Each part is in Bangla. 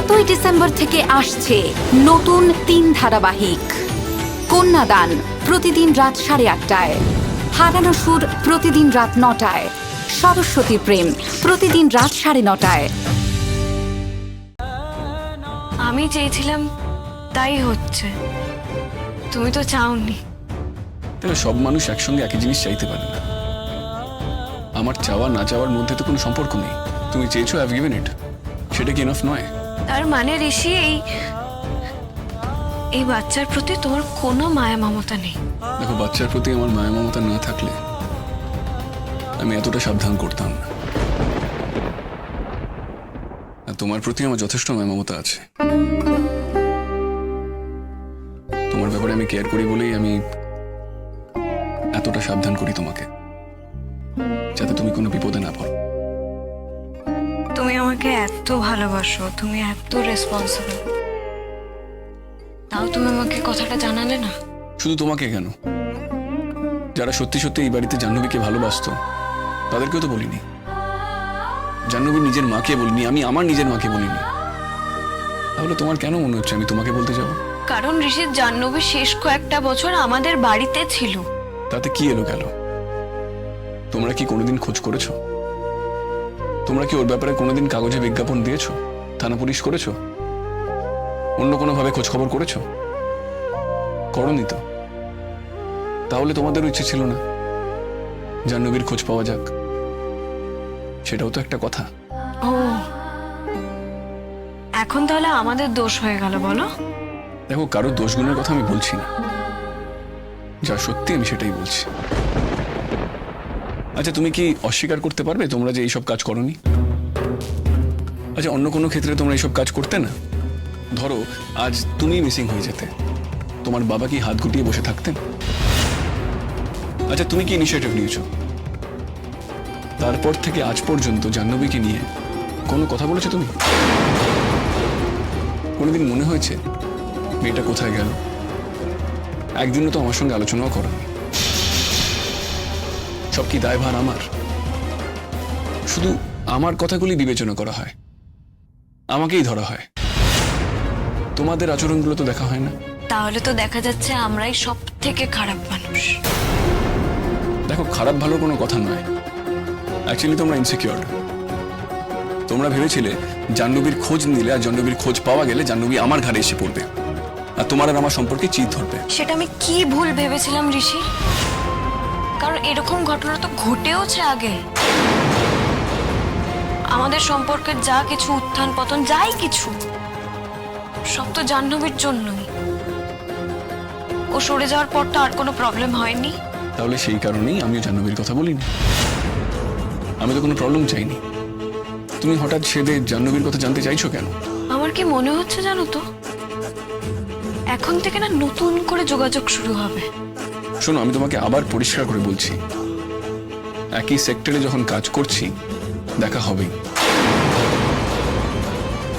ডিসেম্বর থেকে আসছে নতুন ৩ ধারাবাহিক। কন্যাদান প্রতিদিন রাত 8:30টায়, হারানো সুর প্রতিদিন রাত 9টায়, সরস্বতী প্রেম প্রতিদিন রাত 9:30টায়। আমি চেয়েছিলাম তাই হচ্ছে, তুমি তো চাওনি। তাহলে সব মানুষ একসঙ্গে একই জিনিস চাইতে পারে না। আমার চাওয়া না চাওয়ার মধ্যে তো কোনো সম্পর্ক নেই। তুমি চেয়েছো, আই হ্যাভ গিভেন ইট। সেটা কি এনাফ নয়? তার মানে ঋষি, এই বাচ্চার প্রতি তোমার কোনো মায়া মমতা নেই? দেখো, বাচ্চার প্রতি আমার মায়া মমতা না থাকলে আমি এতটা সাবধান করতাম না। আর তোমার প্রতি আমার যথেষ্ট মায়া মমতা আছে। তোমার ব্যাপারে আমি কেয়ার করি বলেই আমি এতটা সাবধান করি তোমাকে, যাতে তুমি কোনো বিপদে না পড়ো। তুমি আমাকে এত ভালোবাসো, তুমি এত রেসপন্সিবল, তাও তুমি আমাকে কথাটা জানালে না। শুধু তোমাকে কেন, যারা সত্যি সত্যি এই বাড়িতে জাহ্নবীকে ভালোবাসতো তাদেরকেও তো বলিনি। জাহ্নবীর নিজের মাকে বলিনি, আমি আমার নিজের মাকে বলিনি। তাহলে তোমার কেন মনে হচ্ছে আমি তোমাকে বলতে যাব? কারণ ঋষির জাহ্নবী শেষ কয়েকটা বছর আমাদের বাড়িতে ছিল। তাতে কি এলো গেল? তোমরা কি কোনোদিন খোঁজ করেছো? তোমরা কি ওর ব্যাপারে কোনোদিন কাগজে বিজ্ঞাপন দিয়েছো, থানা পুলিশ করেছো, অন্য কোনোভাবে খোঁজ খবর করেছো? করনি তো। তাহলে তোমাদেরও ইচ্ছে ছিল না জাহ্নবীর খোঁজ পাওয়া যাক? সেটাও তো একটা কথা। ও, এখন তাহলে আমাদের দোষ হয়ে গেল বলো? দেখো, কারোর দোষগুণের কথা আমি বলছি না, যা সত্যি আমি সেটাই বলছি। আচ্ছা, তুমি কি অস্বীকার করতে পারবে তোমরা যে এইসব কাজ করনি? আচ্ছা, অন্য কোনো ক্ষেত্রে তোমরা এইসব কাজ করতে না? ধরো আজ তুমি মিসিং হয়ে যেতে, তোমার বাবা কি হাত গুটিয়ে বসে থাকতেন? আচ্ছা, তুমি কি ইনিশিয়েটিভ নিয়েছো? তারপর থেকে আজ পর্যন্ত জাহ্নবীকে নিয়ে কোনো কথা বলেছো তুমি? কোনোদিন মনে হয়েছে মেয়েটা কোথায় গেল? একদিনও তো আমার সঙ্গে আলোচনাও করনি। সব কি দায়ভার আমার? শুধু আমার কথাগুলি বিবেচনা করা হয়, আমাকেই ধরা হয়, তোমাদের আচরণগুলো তো দেখা হয় না। তাহলে তো দেখা যাচ্ছে আমরাই সব থেকে খারাপ মানুষ। দেখো, খারাপ ভালো কোনো কথা নয়। অ্যাকচুয়ালি তোমরা ইনসিকিউর। তোমরা ভেবেছিলে জাহ্নবীর খোঁজ নিলে আর জাহ্নবীর খোঁজ পাওয়া গেলে জাহ্নবী আমার ঘাড়ে এসে পড়বে আর তোমার আর আমার সম্পর্কে চিৎ ধরবে। সেটা আমি কি ভুল ভেবেছিলাম ঋষি? কারণ এরকম ঘটনা তো ঘটেওছে আগে। আমাদের সম্পর্কের যা কিছু উত্থান পতন, যাই কিছু, সব তো জাহ্নবীর জন্যই। ও সরে যাওয়ার পর তো আর কোনো প্রবলেম হয়নি। তাহলে সেই কারণেই আমিও জাহ্নবীর কথা বলিনি। আমি তো কোনো প্রবলেম চাইনি। তুমি হঠাৎ সেদে জাহ্নবীর কথা জানতে চাইছো কেন? আমার কি মনে হচ্ছে জানো তো, এখন থেকে না নতুন করে যোগাযোগ শুরু হবে। শোনো, আমি তোমাকে আবার পরিষ্কার করে বলছি, একই সেক্টরে যখন কাজ করছি দেখা হবেই।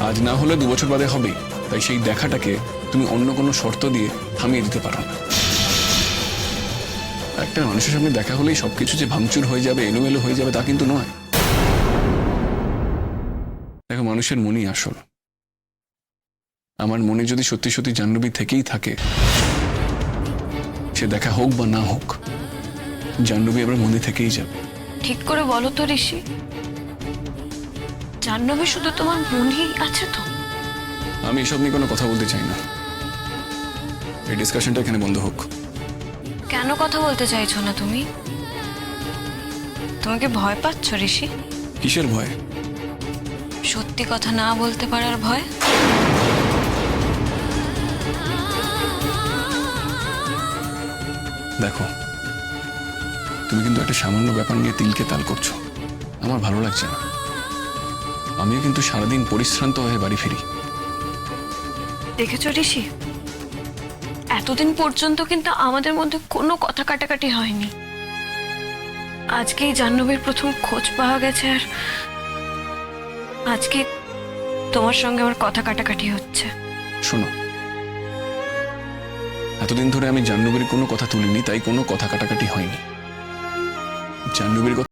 আজ না হলে 2 বছর বাদে হবেই। তাই সেই দেখাটাকে তুমি অন্য কোনো শর্ত দিয়ে থামিয়ে দিতে পারো না। একটা মানুষের সামনে দেখা হলেই সবকিছু যে ভাঙচুর হয়ে যাবে, এলোমেলো হয়ে যাবে, তা কিন্তু নয়। দেখো, মানুষের মনই আসল। আমার মনে যদি সত্যি সত্যি জাহ্নবী থেকেই থাকে, সে দেখা হোক বা না হোক, জাহ্নবী আবার মনে থেকেই যাবে। ঠিক করে বলো তো ঋষি, জাহ্নবী শুধু তোমার মনেই আছে তো? আমি এসব নিয়ে কোনো কথা বলতে চাই না। এই ডিসকাশনটা এখানে বন্ধ হোক। কেন কথা বলতে চাইছো না তুমি? তোমাকে ভয় পাচ্ছ ঋষি? কিসের ভয়? সত্যি কথা না বলতে পারার ভয়? দেখো, তুমি কিন্তু একটা সামান্য ব্যাপার নিয়ে তিলকে তাল করছো, আমার ভালো লাগছে না। আমিও কিন্তু সারাদিন পরিশ্রান্ত হয়ে বাড়ি ফিরি। দেখেছো ঋষি, এতদিন পর্যন্ত কিন্তু আমাদের মধ্যে কোনো কথা কাটাকাটি হয়নি। আজকেই জাহ্নবীর প্রথম খোঁজ পাওয়া গেছে, আর আজকে তোমার সঙ্গে আমার কথা কাটাকাটি হচ্ছে। শোনো, এতদিন ধরে আমি জাহ্নবীর কোনো কথা তুলিনি, তাই কোনো কথা কাটাকাটি হয়নি। জাহ্নবীর কথা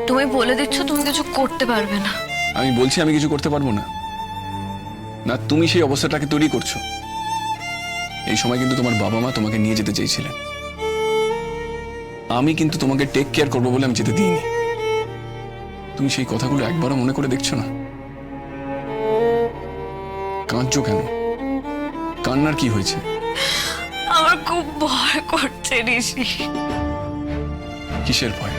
তুমি বলে দিচ্ছ তুমি কিছু করতে পারবে না। আমি বলছি আমি কিছু করতে পারবো না, না তুমি সেই অবস্থাটাকে তৈরি করছো। এই সময় কিন্তু তোমার বাবা মা তোমাকে নিয়ে যেতে চেয়েছিলেন, আমি কিন্তু তোমাকে টেক কেয়ার করবো বলে আমি যেতে দিইনি। তুমি সেই কথাগুলো একবারও মনে করে দেখছো না? কাঁদছো কেন? কান্নার কি হয়েছে? আমার খুব ভয় করছে ঋষি। কিসের ভয়?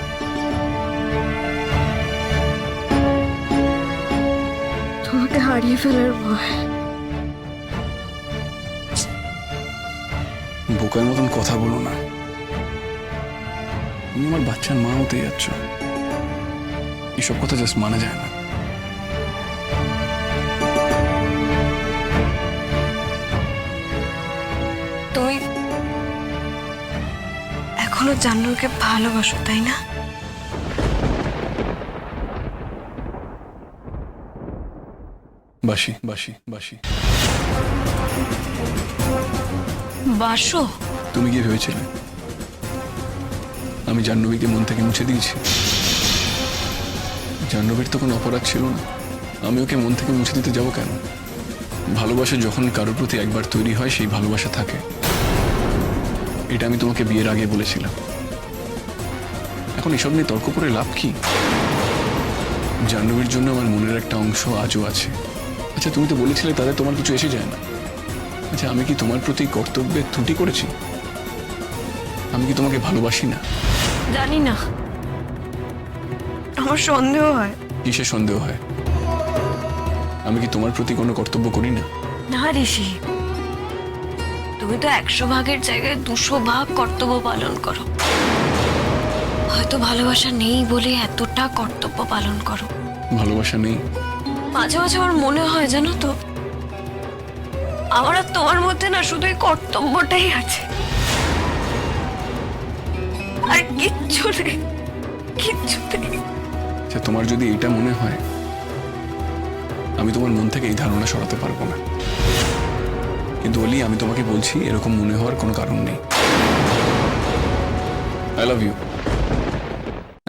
তোমাকে হারিয়ে ফেলার ভয়। বোকার মতন কথা বলো না। তুমি আমার বাচ্চার মা হতে যাচ্ছ, এসব কথা জাস্ট মানা যায় না। তুমি এখনো জাহ্নবীকে ভালোবাসো তাই না? বাসি বাসি বাসি। বাসো? তুমি কি ভেবেছিলে আমি জাহ্নবীকে মন থেকে মুছে দিয়েছি? জাহ্নবীর তো কোনো অপরাধ ছিল না, আমি ওকে মন থেকে মুছে দিতে যাব কেন? ভালোবাসা যখন কারোর প্রতি একবার তৈরি হয় সেই ভালোবাসা থাকে, এটা আমি তোমাকে বিয়ের আগে বলেছিলাম। এখন এসব নিয়ে তর্ক করে লাভ কি? জাহ্নবীর জন্য আমার মনের একটা অংশ আজও আছে। আচ্ছা তুমি তো বলেছিলে তাদের তোমার কিছু এসে যায় না। আচ্ছা আমি কি তোমার প্রতি কর্তব্যে ত্রুটি করেছি? আমি কি তোমাকে ভালোবাসি না? জানি না, আমার সন্দেহ হয়। কিসের সন্দেহ হয়? আমি কি তোমার প্রতি কোনো কর্তব্য করি না? না ঋষি, তুমি তো 100 ভাগের জায়গায় 200 ভাগ কর্তব্য পালন করো। হয়তো ভালোবাসা নেই বলে এতটা কর্তব্য পালন করো। ভালোবাসা নেই? মাঝে মাঝে আমার মনে হয় জানো তো, আমার আর তোমার মধ্যে না শুধু এই কর্তব্যটাই আছে, আর কিচ্ছু নেই, কিচ্ছু নেই। আচ্ছা তোমার যদি এটা মনে হয়, আমি তোমার মন থেকে এই ধারণা সরাতে পারবো না। কিন্তু অলি আমি তোমাকে বলছি এরকম মনে হওয়ার কোনো কারণ নেই। I love you.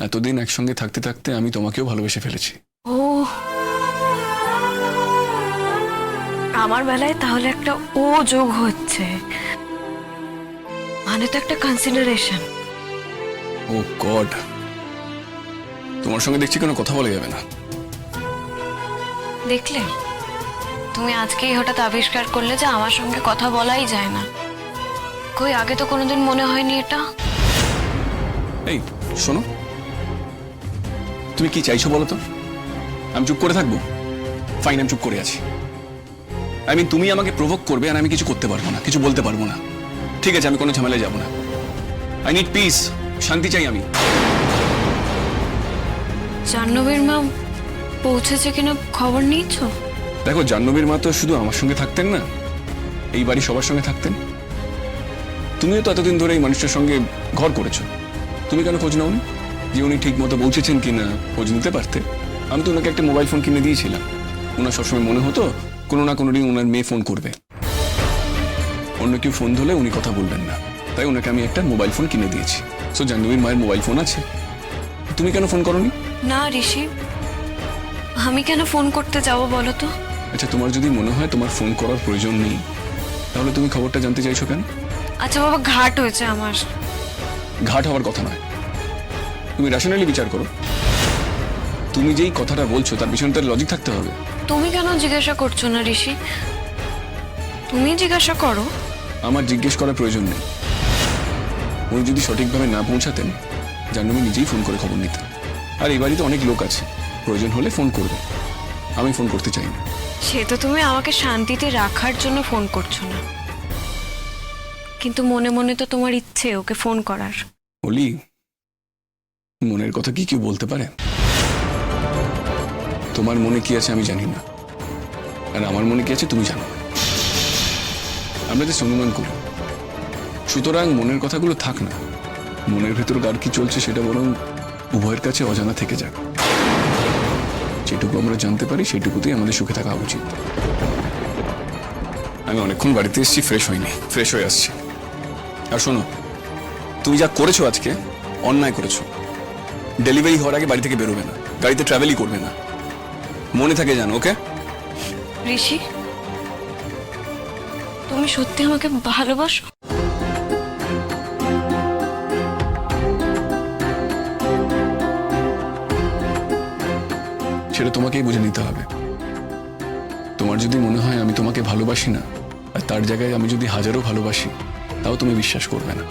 এতদিন একসঙ্গে থাকতে থাকতে আমি তোমাকেও ভালোবেসে ফেলেছি। ও, আমার বেলায় তাহলে একটা ও যোগ হচ্ছে, মানে তো একটা কনসিডারেশন। ও গড, তোমার সঙ্গে দেখছি কোনো কথা বলা যাবে না। দেখলে, তুমি আজকেই হঠাৎ আবিষ্কার করলে যে আমার সঙ্গে কথা বলাই যায় না। কই আগে তো কোনোদিন মনে হয়নি এটা। এই শোনো, তুমি কি চাইছো বলো তো? আমি চুপ করে থাকবো? ফাইন, আমি চুপ করে আছি। তুমি আমাকে প্রভোক করবে আর আমি কিছু করতে পারবো না, কিছু বলতে পারবো না। ঠিক আছে, আমি কোনো ঝামেলায় যাবো না। আই নিড পিস, শান্তি চাই আমি। জাহ্নবীর মা পৌঁছেছে কিনা খবর নিয়েছো? দেখো, জাহ্নবীর মা তো শুধু আমার সঙ্গে থাকতেন না, এই বাড়ি সবার সঙ্গে থাকতেন। তুমিও তো এতদিন ধরে এই মানুষটার সঙ্গে ঘর করেছো, তুমি কেন খোঁজ নাওনি যে উনি ঠিক মতো পৌঁছেছেন কিনা? খোঁজ নিতে পারতে। আমি তো ওনাকে একটা মোবাইল ফোন কিনে দিয়েছিলাম। ওনার সবসময় মনে হতো কোনো না কোনো দিন ওনার মেয়ে ফোন করবে, অন্য কেউ ফোন ধরলে উনি কথা বলবেন না, তাই ওনাকে আমি একটা মোবাইল ফোন কিনে দিয়েছি। সো জাহ্নবীর মায়ের মোবাইল ফোন আছে। তুমি কেন ফোন করোনি? না ঋষি, আমি কেন ফোন করতে যাব বলো তো? আচ্ছা তোমার যদি মনে হয় তোমার ফোন করার প্রয়োজন নেই, তাহলে তুমি খবরটা জানতে চাইছো কেন? আচ্ছা বাবা, ঘাট হয়েছে আমার। ঘাট হওয়ার কথা নয়, তুমি রেশনালি বিচার করো। তুমি যেই কথাটা বলছো তার পিছনে তার লজিক থাকতে হবে। তুমি কেন জিজ্ঞাসা করছো না ঋষি? তুমি জিজ্ঞাসা করো। আমার জিজ্ঞেস করার প্রয়োজন নেই। উনি যদি সঠিকভাবে না পৌঁছাতেন, জাহ্নবী নিজেই ফোন করে খবর নিতেন। আর এই বাড়িতে অনেক লোক আছে, প্রয়োজন হলে ফোন করবে। আমি ফোন করতে চাই না। সে তো তুমি আমাকে শান্তিতে রাখার জন্য ফোন করছো না, কিন্তু মনে মনে তো তোমার ইচ্ছে ওকে ফোন করার। বলি, মনের কথা কি কেউ বলতে পারে? তোমার মনে কি আছে আমি জানি না, আর আমার মনে কি আছে তুমি জানো না। আমরা যে অনুমান করি, সুতরাং মনের কথাগুলো থাক না। মনের ভেতর কার কি চলছে সেটা বরং উভয়ের কাছে অজানা থেকে যাক। যেটুকু আমরা জানতে পারি সেটুকুতেই আমাদের সুখে থাকা উচিত। আমি অনেকক্ষণ বাড়িতে এসেছি, ফ্রেশ হইনি, ফ্রেশ হয়ে আসছি। আর শোনো, তুমি যা করেছো আজকে অন্যায় করেছো। ডেলিভারি হওয়ার আগে বাড়ি থেকে বেরোবে না, গাড়িতে ট্রাভেলই করবে না। মনে থাকে জানো, ওকে? ঋষি, তুমি সত্যি আমাকে ভালোবাসো? সেটা তোমাকেই বুঝে নিতে হবে। তোমার যদি মনে হয় আমি তোমাকে ভালোবাসি না, আর তার জায়গায় আমি যদি হাজারও ভালোবাসি, তাও তুমি বিশ্বাস করবে না।